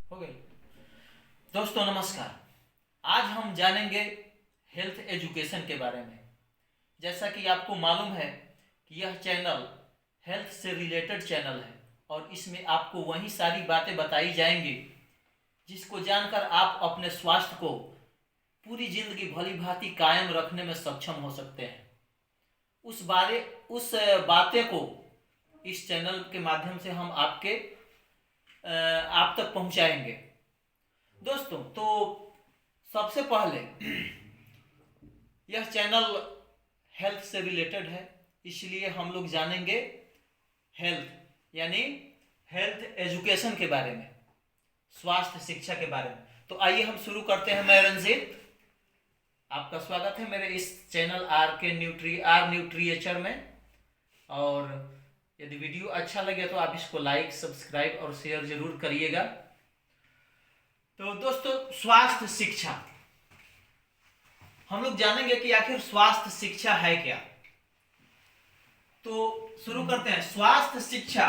हो गई। दोस्तों नमस्कार। आज हम जानेंगे हेल्थ एजुकेशन के बारे में। जैसा कि आपको मालूम है कि यह चैनल हेल्थ से रिलेटेड चैनल है और इसमें आपको वही सारी बातें बताई जाएंगी जिसको जानकर आप अपने स्वास्थ्य को पूरी जिंदगी भली भांति कायम रखने में सक्षम हो सकते हैं। उस बातें को इस चैनल के माध्यम से हम आप तक पहुंचाएंगे। दोस्तों तो सबसे पहले यह चैनल हेल्थ से रिलेटेड है, इसलिए हम लोग जानेंगे हेल्थ यानी हेल्थ एजुकेशन के बारे में, स्वास्थ्य शिक्षा के बारे में। तो आइए हम शुरू करते हैं। मैं रंजीत, आपका स्वागत है मेरे इस चैनल आर न्यूट्रिएचर में। और यदि वीडियो अच्छा लगे तो आप इसको लाइक, सब्सक्राइब और शेयर जरूर करिएगा। तो दोस्तों, स्वास्थ्य शिक्षा हम लोग जानेंगे कि आखिर स्वास्थ्य शिक्षा है क्या। तो शुरू करते हैं। स्वास्थ्य शिक्षा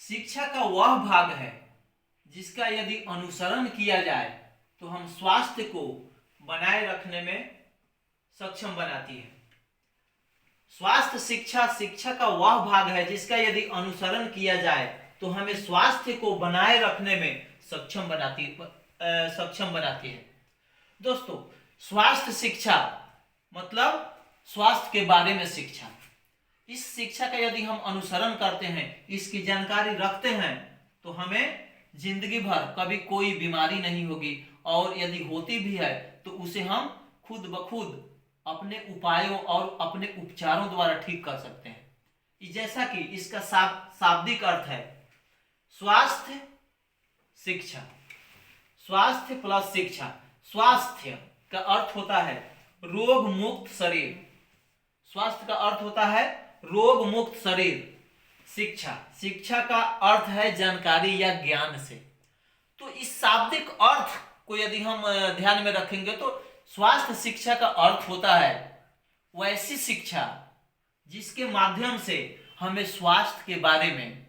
शिक्षा का वह भाग है जिसका यदि अनुसरण किया जाए तो हम स्वास्थ्य को बनाए रखने में सक्षम बनाती है। स्वास्थ्य शिक्षा शिक्षा का वह भाग है जिसका यदि अनुसरण किया जाए तो हमें स्वास्थ्य को बनाए रखने में सक्षम बनाती है। दोस्तों, स्वास्थ्य शिक्षा मतलब स्वास्थ्य के बारे में शिक्षा। इस शिक्षा का यदि हम अनुसरण करते हैं, इसकी जानकारी रखते हैं, तो हमें जिंदगी भर कभी कोई बीमारी नहीं होगी, और यदि होती भी है तो उसे हम खुद ब खुद अपने उपायों और अपने उपचारों द्वारा ठीक कर सकते हैं। जैसा कि इसका शाब्दिक अर्थ है स्वास्थ्य शिक्षा। स्वास्थ्य प्लस शिक्षा। स्वास्थ्य का अर्थ होता है रोग मुक्त शरीर। स्वास्थ्य का अर्थ होता है रोग मुक्त शरीर। शिक्षा का अर्थ है जानकारी या ज्ञान से। तो इस शाब्दिक अर्थ को यदि हम ध्यान में रखेंगे तो स्वास्थ्य शिक्षा का अर्थ होता है वैसी शिक्षा जिसके माध्यम से हमें स्वास्थ्य के बारे में,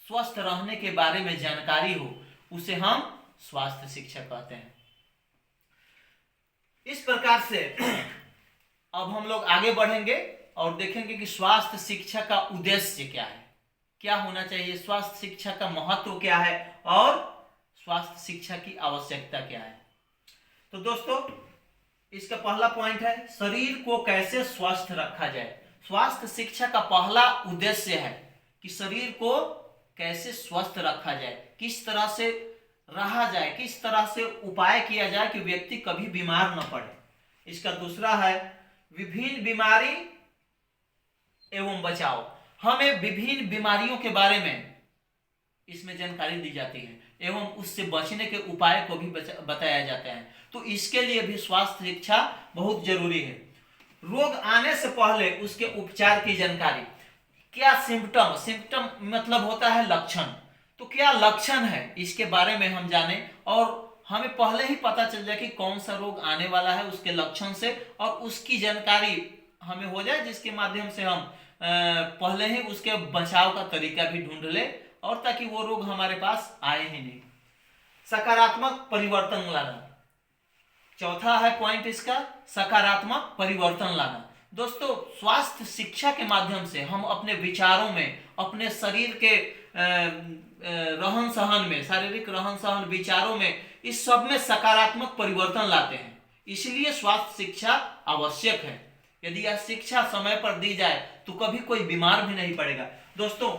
स्वस्थ रहने के बारे में जानकारी हो, उसे हम स्वास्थ्य शिक्षा कहते हैं। इस प्रकार से अब हम लोग आगे बढ़ेंगे और देखेंगे कि स्वास्थ्य शिक्षा का उद्देश्य क्या है, क्या होना चाहिए, स्वास्थ्य शिक्षा का महत्व क्या है और स्वास्थ्य शिक्षा की आवश्यकता क्या है। तो दोस्तों, इसका पहला पॉइंट है शरीर को कैसे स्वस्थ रखा जाए। स्वास्थ्य शिक्षा का पहला उद्देश्य है कि शरीर को कैसे स्वस्थ रखा जाए, किस तरह से रहा जाए, किस तरह से उपाय किया जाए कि व्यक्ति कभी बीमार न पड़े। इसका दूसरा है विभिन्न बीमारी एवं बचाव। हमें विभिन्न बीमारियों के बारे में इसमें जानकारी दी जाती है एवं उससे बचने के उपाय को भी बताया जाता है। तो इसके लिए भी स्वास्थ्य शिक्षा बहुत जरूरी है। रोग आने से पहले उसके उपचार की जानकारी। क्या सिम्टम मतलब होता है लक्षण। तो क्या लक्षण है इसके बारे में हम जाने और हमें पहले ही पता चल जाए कि कौन सा रोग आने वाला है उसके लक्षण से, और उसकी जानकारी हमें हो जाए जिसके माध्यम से हम पहले ही उसके बचाव का तरीका भी ढूंढ ले, और ताकि वो रोग हमारे पास आए ही नहीं। सकारात्मक परिवर्तन लाना। चौथा है पॉइंट इसका, सकारात्मक परिवर्तन लाना। दोस्तों, स्वास्थ्य शिक्षा के माध्यम से हम अपने विचारों में, अपने शरीर के रहन सहन में, शारीरिक रहन सहन, विचारों में, इस सब में सकारात्मक परिवर्तन लाते हैं। इसलिए स्वास्थ्य शिक्षा आवश्यक है। यदि यह शिक्षा समय पर दी जाए तो कभी कोई बीमार भी नहीं पड़ेगा। दोस्तों,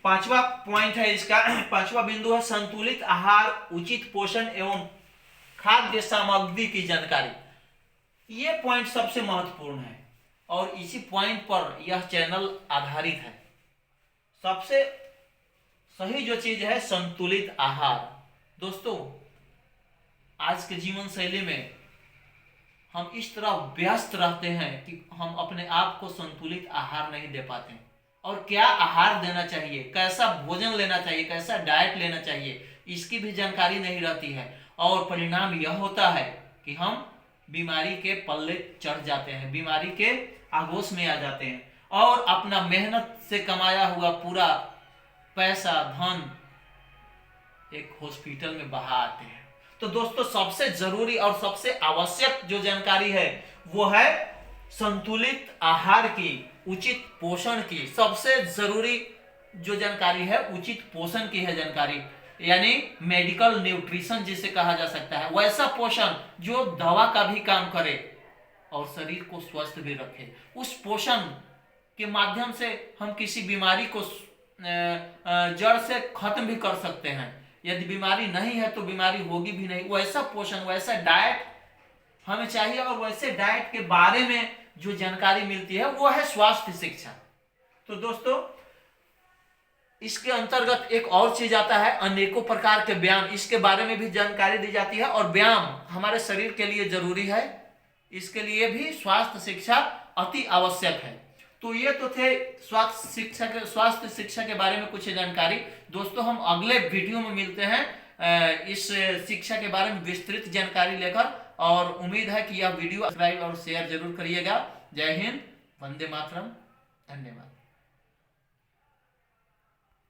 पांचवा पॉइंट है इसका, पांचवा बिंदु है संतुलित आहार, उचित पोषण एवं खाद्य सामग्री की जानकारी। ये पॉइंट सबसे महत्वपूर्ण है और इसी पॉइंट पर यह चैनल आधारित है। सबसे सही जो चीज है संतुलित आहार। दोस्तों, आज के जीवन शैली में हम इस तरह व्यस्त रहते हैं कि हम अपने आप को संतुलित आहार नहीं दे पाते, और क्या आहार देना चाहिए, कैसा भोजन लेना चाहिए, कैसा डाइट लेना चाहिए, इसकी भी जानकारी नहीं रहती है। और परिणाम यह होता है कि हम बीमारी के पल्ले चढ़ जाते हैं, बीमारी के आगोश में आ जाते हैं, और अपना मेहनत से कमाया हुआ पूरा पैसा, धन एक हॉस्पिटल में बहा आते हैं। तो दोस्तों सबसे जरूरी और सबसे आवश्यक जो जानकारी है वो है संतुलित आहार की, उचित पोषण की। सबसे जरूरी जो जानकारी है उचित पोषण की है जानकारी, यानी मेडिकल न्यूट्रिशन जिसे कहा जा सकता है, वैसा पोषण जो दवा का भी काम करे और शरीर को स्वस्थ भी रखे। उस पोषण के माध्यम से हम किसी बीमारी को जड़ से खत्म भी कर सकते हैं। यदि बीमारी नहीं है तो बीमारी होगी भी नहीं। वैसा पोषण, वैसा डाइट हमें चाहिए, और वैसे डाइट के बारे में जो जानकारी मिलती है वो है स्वास्थ्य शिक्षा। तो दोस्तों इसके अंतर्गत एक और चीज आता है अनेकों प्रकार के व्यायाम, इसके बारे में भी जानकारी दी जाती है। और व्यायाम हमारे शरीर के लिए जरूरी है, इसके लिए भी स्वास्थ्य शिक्षा अति आवश्यक है। तो ये तो थे स्वास्थ्य शिक्षा के बारे में कुछ जानकारी। दोस्तों हम अगले वीडियो में मिलते हैं इस शिक्षा के बारे में विस्तृत जानकारी लेकर, और उम्मीद है कि यह वीडियो सब्सक्राइब और शेयर जरूर करिएगा। जय हिंद, वंदे मातरम, धन्यवाद।